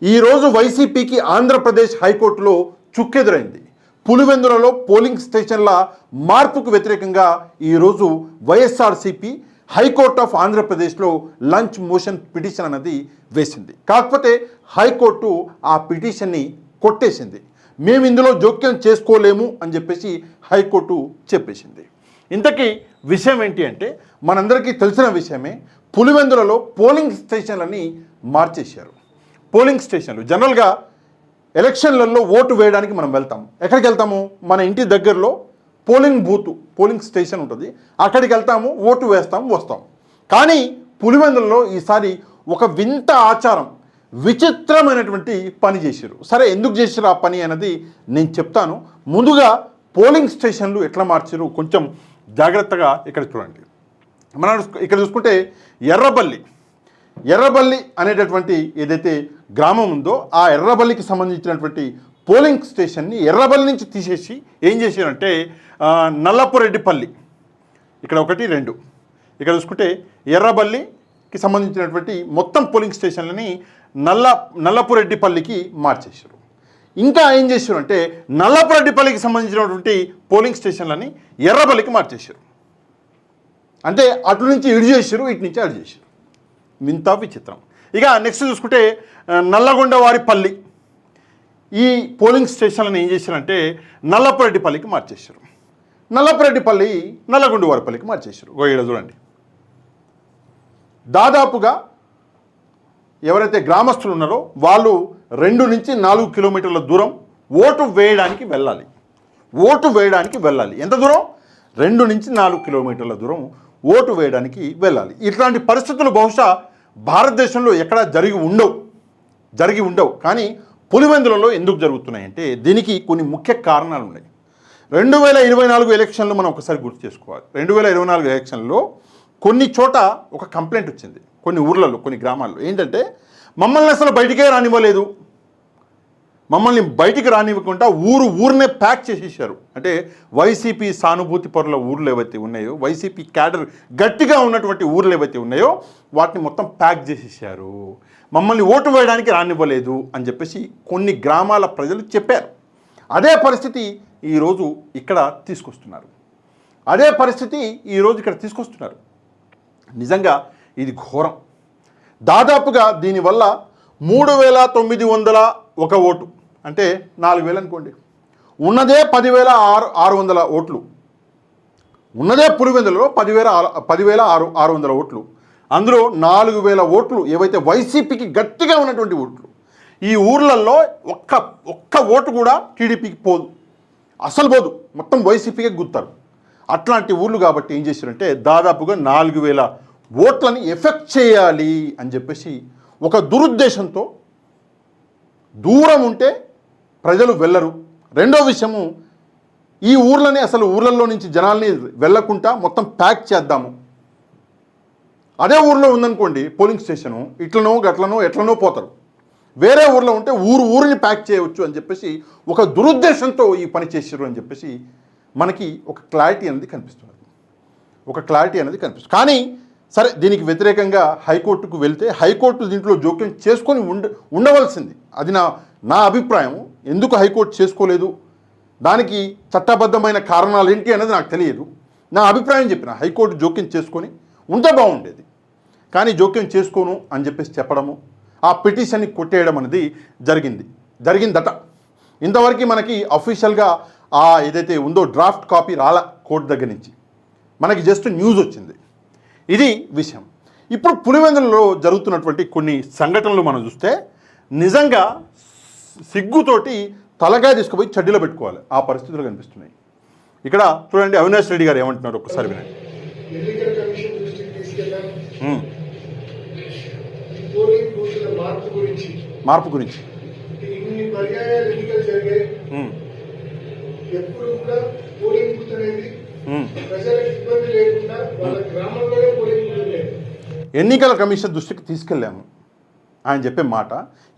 ఈరోజు వైసీపీకి ఆంధ్రప్రదేశ్ హైకోర్టులో చుక్కెదురైంది. పులివెందులలో పోలింగ్ స్టేషన్ల మార్పుకు వ్యతిరేకంగా ఈరోజు వైఎస్ఆర్సీపీ హైకోర్ట్ ఆఫ్ ఆంధ్రప్రదేశ్లో లంచ్ మోషన్ పిటిషన్ అన్నది వేసింది. కాకపోతే హైకోర్టు ఆ పిటిషన్ని కొట్టేసింది. మేము ఇందులో జోక్యం చేసుకోలేము అని చెప్పేసి హైకోర్టు చెప్పేసింది. ఇంతకీ విషయం ఏంటి అంటే మనందరికీ తెలిసిన విషయమే. పులివెందులలో పోలింగ్ స్టేషన్లని మార్చేశారు. పోలింగ్ స్టేషన్లు జనరల్గా ఎలక్షన్లలో ఓటు వేయడానికి మనం వెళ్తాము. ఎక్కడికి వెళ్తాము? మన ఇంటి దగ్గరలో పోలింగ్ స్టేషన్ ఉంటుంది. అక్కడికి వెళ్తాము, ఓటు వేస్తాము, వస్తాం. కానీ పులివెందులలో ఈసారి ఒక వింత ఆచారం, విచిత్రమైనటువంటి పని చేశారు. సరే, ఎందుకు చేశారు ఆ పని అనేది నేను చెప్తాను. ముందుగా పోలింగ్ స్టేషన్లు ఎట్లా మార్చారు కొంచెం జాగ్రత్తగా ఇక్కడ చూడండి. మనం ఇక్కడ చూసుకుంటే ఎర్రబల్లి అనేటటువంటి ఏదైతే గ్రామం ఉందో ఆ ఎర్రబల్లికి సంబంధించినటువంటి పోలింగ్ స్టేషన్ని ఎర్రబల్లి నుంచి తీసేసి ఏం చేశారంటే నల్లపురెడ్డిపల్లి, ఇక్కడ 1, 2 ఇక్కడ చూసుకుంటే ఎర్రబల్లికి సంబంధించినటువంటి మొత్తం పోలింగ్ స్టేషన్లని నల్లపురెడ్డిపల్లికి మార్చేశారు. ఇంకా ఏం చేశారు అంటే నల్లపురెడ్డిపల్లికి సంబంధించినటువంటి పోలింగ్ స్టేషన్లని ఎర్రబల్లికి మార్చేశారు. అంటే అటు నుంచి ఇటు చేశారు, ఇటు నుంచి అటు చేశారు. వింత విచిత్రం. ఇక నెక్స్ట్ చూసుకుంటే నల్లగొండవారిపల్లి, ఈ పోలింగ్ స్టేషన్లను ఏం చేశారంటే నల్లపురెడ్డిపల్లికి మార్చేశారు. నల్లపురెడ్డిపల్లి నల్లగొండవారిపల్లికి మార్చేశారు. ఇక్కడ చూడండి, దాదాపుగా ఎవరైతే గ్రామస్తులు ఉన్నారో వాళ్ళు 2 నుంచి 4 కిలోమీటర్ల దూరం ఓటు వేయడానికి వెళ్ళాలి. ఎంత దూరం? 2 నుంచి 4 కిలోమీటర్ల దూరం ఓటు వేయడానికి వెళ్ళాలి. ఇట్లాంటి పరిస్థితులు బహుశా భారతదేశంలో ఎక్కడా జరిగి ఉండవు. కానీ పులివెందులలో ఎందుకు జరుగుతున్నాయంటే దీనికి కొన్ని ముఖ్య కారణాలు ఉన్నాయి. 2024 ఎలక్షన్లు మనం ఒకసారి గుర్తు చేసుకోవాలి. 2024 ఎలక్షన్లో కొన్ని చోట ఒక కంప్లైంట్ వచ్చింది, కొన్ని ఊర్లలో, కొన్ని గ్రామాల్లో. ఏంటంటే మమ్మల్ని అసలు బయటికే రానివ్వలేదు, మమ్మల్ని బయటికి రానివ్వకుండా ఊరినే ప్యాక్ చేసేసారు. అంటే వైసీపీ సానుభూతి పరుల ఊర్లు ఏవైతే ఉన్నాయో, వైసీపీ క్యాడర్ గట్టిగా ఉన్నటువంటి ఊర్లు ఏవైతే ఉన్నాయో వాటిని మొత్తం ప్యాక్ చేసేసారు, మమ్మల్ని ఓటు వేయడానికి రానివ్వలేదు అని చెప్పేసి కొన్ని గ్రామాల ప్రజలు చెప్పారు. అదే పరిస్థితి ఈరోజు ఇక్కడ తీసుకొస్తున్నారు. నిజంగా ఇది ఘోరం. దాదాపుగా దీనివల్ల 3,901 ఓటు, అంటే 4,000 అనుకోండి. ఉన్నదే 10,600 ఓట్లు. ఉన్నదే పులివెందులలో 10,600 ఓట్లు. అందులో 4,000 ఓట్లు ఏవైతే వైసీపీకి గట్టిగా ఉన్నటువంటి ఓట్లు. ఈ ఊర్లలో ఒక్క ఓటు కూడా టీడీపీకి పోదు, అసలు పోదు, మొత్తం వైసీపీకే గుర్తారు. అట్లాంటి ఊర్లు కాబట్టి ఏం చేశారంటే దాదాపుగా 4,000 ఓట్లని ఎఫెక్ట్ చేయాలి అని చెప్పేసి ఒక దురుద్దేశంతో, దూరం ఉంటే ప్రజలు వెళ్ళరు. రెండో విషయము, ఈ ఊర్లని అసలు ఊర్లలో నుంచి జనాల్ని వెళ్ళకుండా మొత్తం ప్యాక్ చేద్దాము. అదే ఊర్లో ఉందనుకోండి పోలింగ్ స్టేషను, ఇట్లనో గట్లనో ఎట్లనో పోతారు. వేరే ఊర్లో ఉంటే ఊరిని ప్యాక్ చేయవచ్చు అని చెప్పేసి ఒక దురుద్దేశంతో ఈ పని చేశారు అని చెప్పేసి మనకి ఒక క్లారిటీ అనేది కనిపిస్తుంది. కానీ సరే, దీనికి వ్యతిరేకంగా హైకోర్టుకు వెళ్తే హైకోర్టు దీంట్లో జోక్యం చేసుకొని ఉండవలసింది. అది నా అభిప్రాయం. ఎందుకు హైకోర్టు చేసుకోలేదు, దానికి చట్టబద్ధమైన కారణాలు ఏంటి అనేది నాకు తెలియదు. నా అభిప్రాయం చెప్పిన హైకోర్టు జోక్యం చేసుకొని ఉంటే బాగుండేది. కానీ జోక్యం చేసుకోను అని చెప్పేసి చెప్పడము, ఆ పిటిషన్ని కొట్టేయడం అనేది జరిగిందట. ఇంతవరకు మనకి అఫీషియల్గా ఏదైతే ఉందో డ్రాఫ్ట్ కాపీ రాలా కోర్టు దగ్గర నుంచి, మనకి జస్ట్ న్యూస్ వచ్చింది. ఇది విషయం. ఇప్పుడు పులివెందులలో జరుగుతున్నటువంటి కొన్ని సంఘటనలు మనం చూస్తే నిజంగా సిగ్గుతోటి తలకాయ తీసుకుపోయి చడ్డీలో పెట్టుకోవాలి, ఆ పరిస్థితులు కనిపిస్తున్నాయి. ఇక్కడ చూడండి, అవినాష్ రెడ్డి గారు ఏమంటున్నారు ఒక్కసారి వినండి. మార్పు గురించి ఎన్నికల కమిషన్ దృష్టికి తీసుకెళ్ళాము. ఆయన చెప్పే మాట,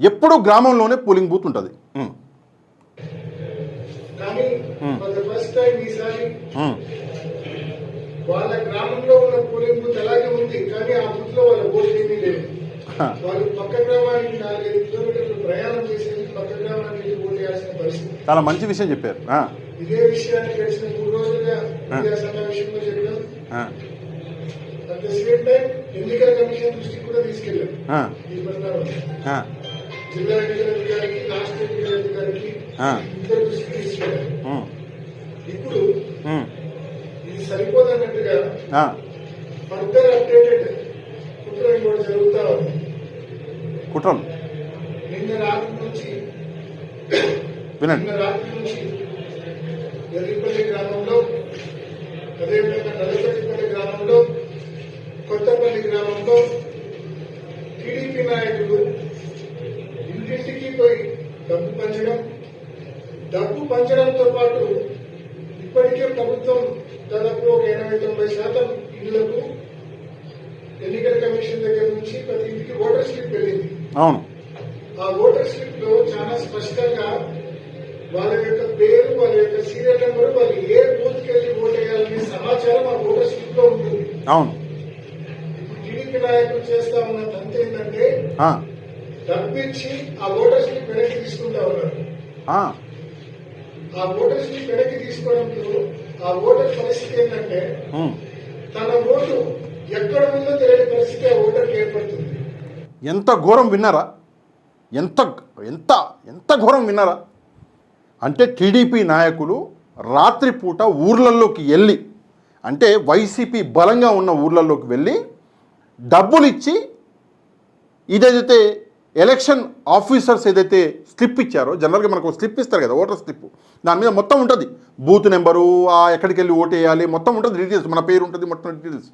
ఎప్పుడు గ్రామంలోనే పోలింగ్ బూత్ ఉంటుంది. వాళ్ళ గ్రామంలో ఉన్న పోలింగ్ బూత్ అలాగే ఉంది, కానీ ఆ బూత్ లో వాళ్ళ ఓటు ఏమీ లేదు. వాళ్ళు పక్క గ్రామానికి 4-5 కిలోమీటర్లు ప్రయాణం చేసేది పక్క గ్రామానికి ఓటేయాల్సిన పరిస్థితి. చాలా మంచి విషయం చెప్పారు. ఇదే విషయాన్ని గడిచిన 3 రోజులుగా మీడియా సమావేశంలో చెప్పాం. అట్ ద సేమ్ టైం ఎన్నికల కమిషన్ దృష్టికి కూడా తీసుకెళ్ళాం ఈ ప్రస్తావన. జిల్లా ఎన్నికల అధికారికి, రాష్ట్ర ఎన్నికల అధికారికి ఇద్దరు దృష్టికి తీసుకెళ్ళాం. ఇప్పుడు ఇది సరిపోదన్నట్టుగా ఫర్దర్ అప్డేటెడ్ కుట్రలు కూడా జరుగుతా ఉంది. కుట్రలు నిన్న రాత్రి నుంచి ఎర్రిపల్లి గ్రామంలో, అదేవిధంగా నల్లపల్లిపల్లి గ్రామంలో, కొత్తపల్లి గ్రామంలో టీడీపీ నాయకులు ఇంటింటికి పోయి డబ్బు పంచడంతో పాటు ఇప్పటికే ప్రభుత్వం దాదాపు ఒక 80-90% ఇళ్లకు ఎన్నికల కమిషన్ దగ్గర నుంచి ప్రతి ఇంటికి ఓటర్ స్లిప్ వెళ్ళింది. అవును. ఆ ఓటర్ స్లిప్ లో చాలా స్పష్టంగా వాళ్ళ యొక్క పేరు, వాళ్ళ యొక్క సీరియల్ నెంబర్, వాళ్ళు ఏ బూత్ కి వెళ్ళి ఓట్ వేయాలనే సమాచారం ఆ ఓటర్ స్లిప్ లో ఉంటుంది. అవును. ఇప్పుడు టీడీపీ నాయకులు చేస్తా ఉన్న తంతు ఏంటంటే డబ్బిచ్చి ఆ ఓటర్ స్లిప్ వెనక్కి తీసుకుంటా ఉన్నారు. ఆ ఓటర్ స్లిప్ వెనక్కి తీసుకోవడంతో ఆ ఓటర్ పరిస్థితి ఏంటంటే తన ఓటు ఎక్కడ ఉందో తెలియని పరిస్థితి ఆ ఓటర్కి ఏర్పడుతుంది. ఎంత ఘోరం విన్నారా? ఎంత ఎంత ఎంత ఘోరం విన్నారా? అంటే టీడీపీ నాయకులు రాత్రిపూట ఊర్లలోకి వెళ్ళి, అంటే వైసీపీ బలంగా ఉన్న ఊర్లలోకి వెళ్ళి డబ్బులు ఇచ్చి, ఇదేదైతే ఎలక్షన్ ఆఫీసర్స్ ఏదైతే స్లిప్ ఇచ్చారో, జనరల్గా మనకు స్లిప్ ఇస్తారు కదా, ఓటర్ స్లిప్, దాని మీద మొత్తం ఉంటుంది, బూత్ నెంబరు, ఎక్కడికి వెళ్ళి ఓటు వేయాలి, మొత్తం ఉంటుంది డీటెయిల్స్, మన పేరు ఉంటుంది, మొత్తం డీటెయిల్స్.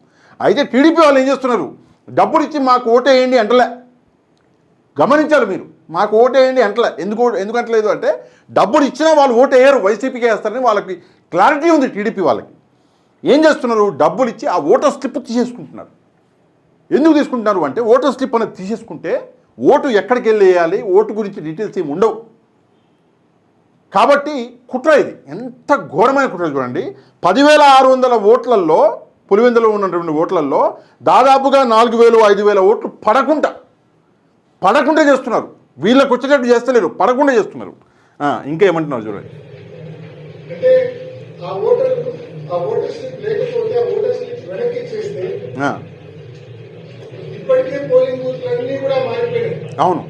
అయితే టీడీపీ వాళ్ళు ఏం చేస్తున్నారు? డబ్బులు ఇచ్చి మాకు ఓటు వేయండి అంటలే. గమనించాలి మీరు, మాకు ఓటు వేయండి అంటలే. ఎందుకు అంటలేదు అంటే, డబ్బులు ఇచ్చినా వాళ్ళు ఓటు వేయరు, వైసీపీకి వేస్తారని వాళ్ళకి క్లారిటీ ఉంది. టీడీపీ వాళ్ళకి ఏం చేస్తున్నారు? డబ్బులు ఇచ్చి ఆ ఓటర్ స్లిప్ తీసేసుకుంటున్నారు. ఎందుకు తీసుకుంటున్నారు అంటే, ఓటర్ స్లిప్ అనేది తీసేసుకుంటే ఓటు ఎక్కడికి వెళ్ళి వేయాలి, ఓటు గురించి డీటెయిల్స్ ఏమి ఉండవు. కాబట్టి కుట్ర ఇది. ఎంత ఘోరమైన కుట్ర చూడండి. 10,600 ఓట్లలో, పులివెందులో ఉన్నటువంటి ఓట్లలో దాదాపుగా 4,000-5,000 ఓట్లు పడకుండా చేస్తున్నారు. వీళ్ళకి వచ్చేటట్టు చేస్తలేరు, పడకుండా చేస్తున్నారు. ఇంకా ఏమంటున్నారు చూడండి. అంటే ఆ ఓటర్ స్లిప్ లేకపోతే ఆ ఓటర్ స్లిప్ వెనక్కి ఇచ్చేస్తే ఇప్పటికే పోలింగ్ బూత్లు అన్ని కూడా మారిపోయినాయి. అవును.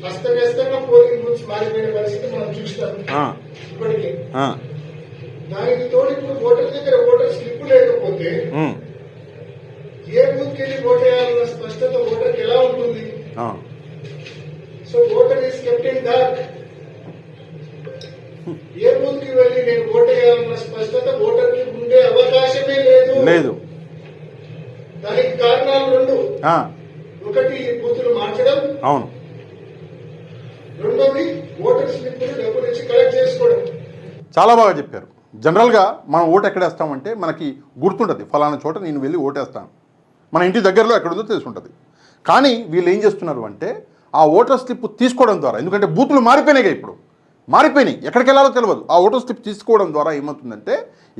అస్తవ్యస్తంగా పోలింగ్ బూత్స్ మారిపోయిన పరిస్థితి మనం చూస్తాం ఇప్పటికే. దానికి తోడు ఇప్పుడు ఓటర్ దగ్గర ఓటర్ స్లిప్ లేకపోతే ఏ బూత్ కి వెళ్ళి ఓట్ వేయాలన్న స్పష్టత ఓటర్కి ఎలా ఉంటుంది? So voter is kept in dark. A booth కి వెళ్ళి నేను ఓట్ వేయాలన్న స్పష్టత ఓటర్కి ఉండే అవకాశమే లేదు. దానికి కారణాలు 2. ఒకటి బూతులు మార్చడం, అవును. రెండోది ఓటర్ స్లిప్ డబ్బులు ఇచ్చి కలెక్ట్ చేసుకోవడం. చాలా బాగా చెప్పారు. జనరల్గా మనం ఓటు ఎక్కడ వేస్తామంటే మనకి గుర్తుంటుంది, ఫలానా చోట నేను వెళ్ళి ఓటేస్తాను, మన ఇంటి దగ్గరలో ఎక్కడుందో తెలుసుంటుంది. కానీ వీళ్ళు ఏం చేస్తున్నారు అంటే, ఆ ఓటర్ స్లిప్ తీసుకోవడం ద్వారా, ఎందుకంటే బూతులు మారిపోయినాయి, ఇప్పుడు మారిపోయినాయి, ఎక్కడికి వెళ్ళాలో తెలియదు. ఆ ఓటర్ స్లిప్ తీసుకోవడం ద్వారా ఏమవుతుందంటే,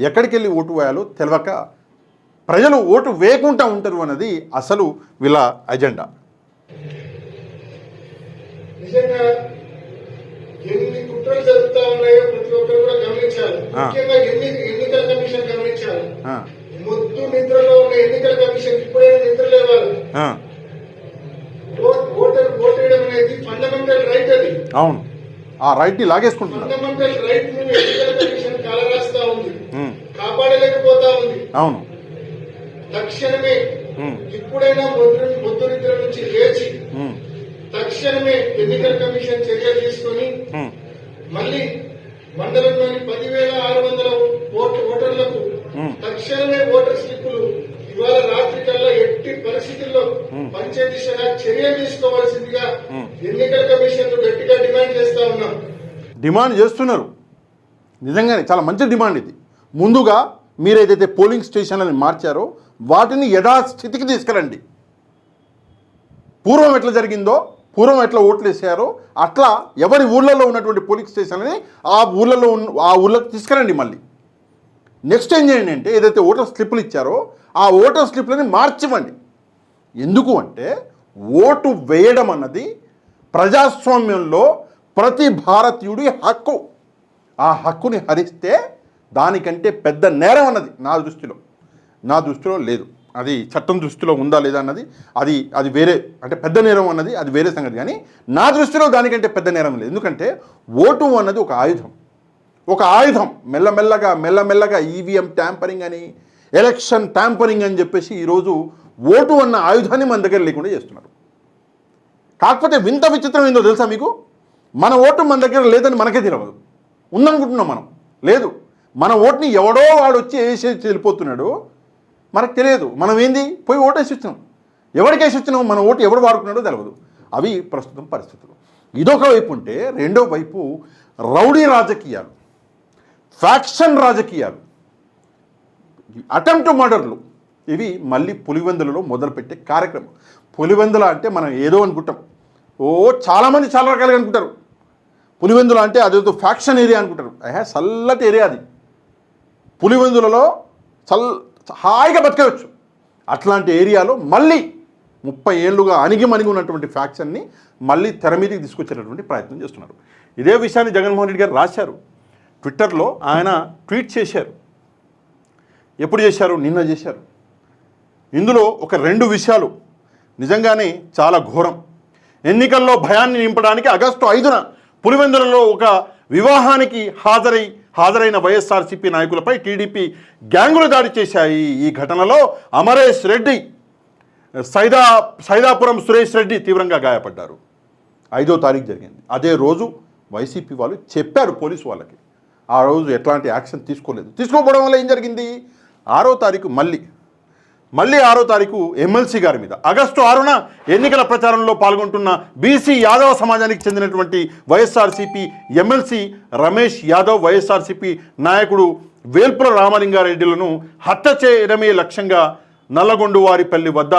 ఎక్కడికి వెళ్ళి ఓటు వేయాలో తెలియక ప్రజలు ఓటు వేయకుండా ఉంటారు అన్నది అసలు వీళ్ళ అజెండా. నిజంగా ఎన్ని కుట్రలు జరుగుతా ఉన్నాయో ప్రతి ఒక్కరు కూడా గమనించాలి. ముఖ్యంగా ఎన్నికల కమిషన్ గమనించాలి. మొద్దు నిద్రలో ఉన్న ఎన్నికల కమిషన్ ఇప్పుడైనా నిద్ర లేవాలి. ఓటర్ ఓటేయడం అనేది ఫండమెంటల్ రైట్. అది అవును. ఆ రైట్ ని లాగేసుకుంటున్నారు. ఫండమెంటల్ రైట్ ను ఎన్నికల కమిషన్ కాలరాస్తా ఉంది, కాపాడలేకపోతా ఉంది. అవును. తక్షణమే ఇప్పుడైనా మొద్దు నిద్ర నుంచి లేచి తక్షణమే ఎన్నికల కమిషన్ చర్యలు తీసుకొని మళ్ళీ మండలంలోని 10,600 ఓటర్లకు తక్షణమే ఓటర్ స్లిప్పులు ఇవాళ రాత్రి కల్లా ఎట్టి పరిస్థితుల్లో పంచే దిశగా చర్యలు తీసుకోవాల్సిందిగా ఎన్నికల కమిషన్ గట్టిగా డిమాండ్ చేస్తా ఉన్నాం. డిమాండ్ చేస్తున్నారు. నిజంగానే చాలా మంచి డిమాండ్ ఇది. ముందుగా మీరు ఏదైతే పోలింగ్ స్టేషన్లను మార్చారో వాటిని యథాస్థితికి తీసుకురండి. పూర్వం ఎట్లా జరిగిందో, పూర్వం ఎట్లా ఓట్లు వేసారో అట్లా ఎవరి ఊళ్ళలో ఉన్నటువంటి పోలింగ్ స్టేషన్లని ఆ ఊళ్ళకి తీసుకురండి. మళ్ళీ నెక్స్ట్ ఏం చేయండి అంటే, ఏదైతే ఓటర్ స్లిప్పులు ఇచ్చారో ఆ ఓటర్ స్లిప్లని మార్చివ్వండి. ఎందుకు అంటే, ఓటు వేయడం అన్నది ప్రజాస్వామ్యంలో ప్రతి భారతీయుడి హక్కు. ఆ హక్కుని హరిస్తే దానికంటే పెద్ద నేరం అన్నది నా దృష్టిలో లేదు. అది చట్టం దృష్టిలో ఉందా లేదా అన్నది అది వేరే, అంటే పెద్ద నేరం అన్నది అది వేరే సంగతి. కానీ నా దృష్టిలో దానికంటే పెద్ద నేరం లేదు. ఎందుకంటే ఓటు అన్నది ఒక ఆయుధం. మెల్లమెల్లగా ఈవీఎం ట్యాంపరింగ్ అని, ఎలక్షన్ ట్యాంపరింగ్ అని చెప్పేసి ఈరోజు ఓటు అన్న ఆయుధాన్ని మన దగ్గర లేకుండా చేస్తున్నారు. కాకపోతే వింత విచిత్రం ఏందో తెలుసా మీకు? మన ఓటు మన దగ్గర లేదని మనకే తెలియదు, ఉందనుకుంటున్నాం మనం. లేదు, మన ఓటుని ఎవడో వాడు వచ్చి వేసి వెళ్ళిపోతున్నాడు, మనకు తెలియదు. మనం ఏంది పోయి ఓటు వేసి వచ్చినాం, ఎవరికి వేసి వచ్చినాం, మన ఓటు ఎవడు వాడుకున్నాడో తెలియదు. అవి ప్రస్తుతం పరిస్థితులు. ఇదొక వైపు ఉంటే, రెండో వైపు రౌడీ రాజకీయాలు, ఫ్యాక్షన్ రాజకీయాలు, అటెంప్ట్ మర్డర్లు, ఇవి మళ్ళీ పులివెందులలో మొదలుపెట్టే కార్యక్రమం. పులివెందుల అంటే మనం ఏదో అనుకుంటాం, చాలామంది చాలా రకాలుగా అనుకుంటారు. పులివెందుల అంటే అదేదో ఫ్యాక్షన్ ఏరియా అనుకుంటారు. చల్లటి ఏరియా అది. పులివెందులలో హాయిగా బతకవచ్చు. అట్లాంటి ఏరియాలో మళ్ళీ 30 ఏళ్ళుగా అణిగి ఉన్నటువంటి ఫ్యాక్షన్ని మళ్ళీ తెర మీదకి తీసుకొచ్చేటటువంటి ప్రయత్నం చేస్తున్నారు. ఇదే విషయాన్ని జగన్మోహన్ రెడ్డి గారు రాశారు ట్విట్టర్లో. ఆయన ట్వీట్ చేశారు. ఎప్పుడు చేశారు? నిన్న చేశారు. ఇందులో ఒక 2 విషయాలు నిజంగానే చాలా ఘోరం. ఎన్నికల్లో భయాన్ని నింపడానికి ఆగస్టు 5న పులివెందులలో ఒక వివాహానికి హాజరైన వైఎస్ఆర్సీపీ నాయకులపై టీడీపీ గ్యాంగులు దాడి చేశాయి. ఈ ఘటనలో అమరేష్ రెడ్డి, సైదాపురం సురేష్ రెడ్డి తీవ్రంగా గాయపడ్డారు. 5వ తారీఖు జరిగింది. అదే రోజు వైసీపీ వాళ్ళు చెప్పారు పోలీసు వాళ్ళకి. ఆ రోజు ఎట్లాంటి యాక్షన్ తీసుకోకపోవడం వల్ల ఏం జరిగింది? 6వ తారీఖు మళ్ళీ 6వ తారీఖు ఎమ్మెల్సీ గారి మీద, ఆగస్టు 6న ఎన్నికల ప్రచారంలో పాల్గొంటున్న బీసీ యాదవ సమాజానికి చెందినటువంటి వైఎస్ఆర్సీపీ ఎమ్మెల్సీ రమేష్ యాదవ్, వైఎస్ఆర్సీపీ నాయకుడు వేల్పుల రామలింగారెడ్డిలను హత్య చేయడమే లక్ష్యంగా నల్లగొండువారిపల్లి వద్ద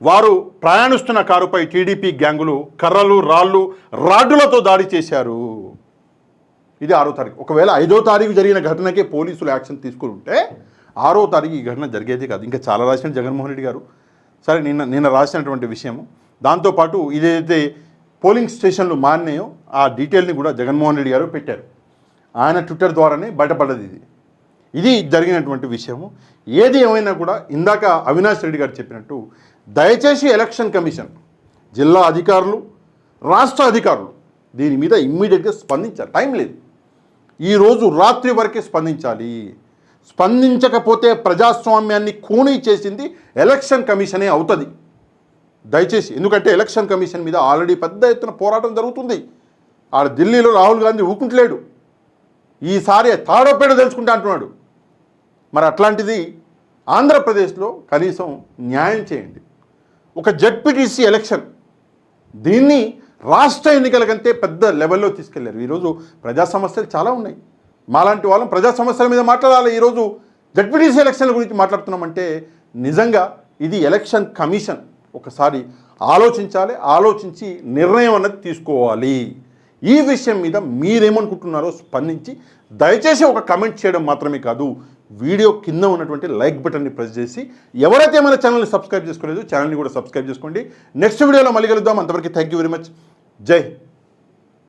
వారు ప్రయాణిస్తున్న కారుపై టీడీపీ గ్యాంగులు కర్రలు, రాడ్డులతో దాడి చేశారు. ఇది 6వ తారీఖు. ఒకవేళ 5వ తారీఖు జరిగిన ఘటనకే పోలీసులు యాక్షన్ తీసుకుని ఉంటే 6వ తారీఖు ఈ ఘటన జరిగేది కాదు. ఇంకా చాలా రాసిన జగన్మోహన్ రెడ్డి గారు. సరే, నిన్న రాసినటువంటి విషయము, దాంతోపాటు ఇదైతే పోలింగ్ స్టేషన్లు మారినాయో ఆ డీటెయిల్ని కూడా జగన్మోహన్ రెడ్డి గారు పెట్టారు. ఆయన ట్విట్టర్ ద్వారానే బయటపడ్డది ఇది జరిగినటువంటి విషయము. ఏది ఏమైనా కూడా ఇందాక అవినాష్ రెడ్డి గారు చెప్పినట్టు దయచేసి ఎలక్షన్ కమిషన్, జిల్లా అధికారులు, రాష్ట్ర అధికారులు దీని మీద ఇమ్మీడియట్గా స్పందించాలి. టైం లేదు, ఈరోజు రాత్రి వరకే స్పందించాలి. స్పందించకపోతే ప్రజాస్వామ్యాన్ని ఖూనీ చేసింది ఎలక్షన్ కమిషనే అవుతుంది. దయచేసి, ఎందుకంటే ఎలక్షన్ కమిషన్ మీద ఆల్రెడీ పెద్ద ఎత్తున పోరాటం జరుగుతుంది. ఆడ ఢిల్లీలో రాహుల్ గాంధీ ఊకుంటలేడు, ఈసారి తాడోపేడ తెలుసుకుంటా అంటున్నాడు. మరి అట్లాంటిది ఆంధ్రప్రదేశ్లో కనీసం న్యాయం చేయండి. ఒక జెడ్పీటీసీ ఎలక్షన్, దీన్ని రాష్ట్ర ఎన్నికల కంటే పెద్ద లెవెల్లో తీసుకెళ్లారు. ఈరోజు ప్రజా సమస్యలు చాలా ఉన్నాయి. మాలాంటి వాళ్ళం ప్రజా సమస్యల మీద మాట్లాడాలి. ఈరోజు జెడ్పీటీసీ ఎలక్షన్ల గురించి మాట్లాడుతున్నామంటే నిజంగా ఇది ఎలక్షన్ కమిషన్ ఒకసారి ఆలోచించాలి. ఆలోచించి నిర్ణయం అన్నది తీసుకోవాలి. ఈ విషయం మీద మీరేమనుకుంటున్నారో స్పందించి దయచేసి ఒక కమెంట్ చేయడం మాత్రమే కాదు, వీడియో కింద ఉన్నటువంటి లైక్ బటన్ని ప్రెస్ చేసి, ఎవరైతే మన ఛానల్ని సబ్స్క్రైబ్ చేసుకోలేదు ఛానల్ని కూడా సబ్స్క్రైబ్ చేసుకోండి. నెక్స్ట్ వీడియోలో మళ్ళీ కలుద్దాం. అంతవరకు థ్యాంక్ యూ వెరీ మచ్. జై హింద్.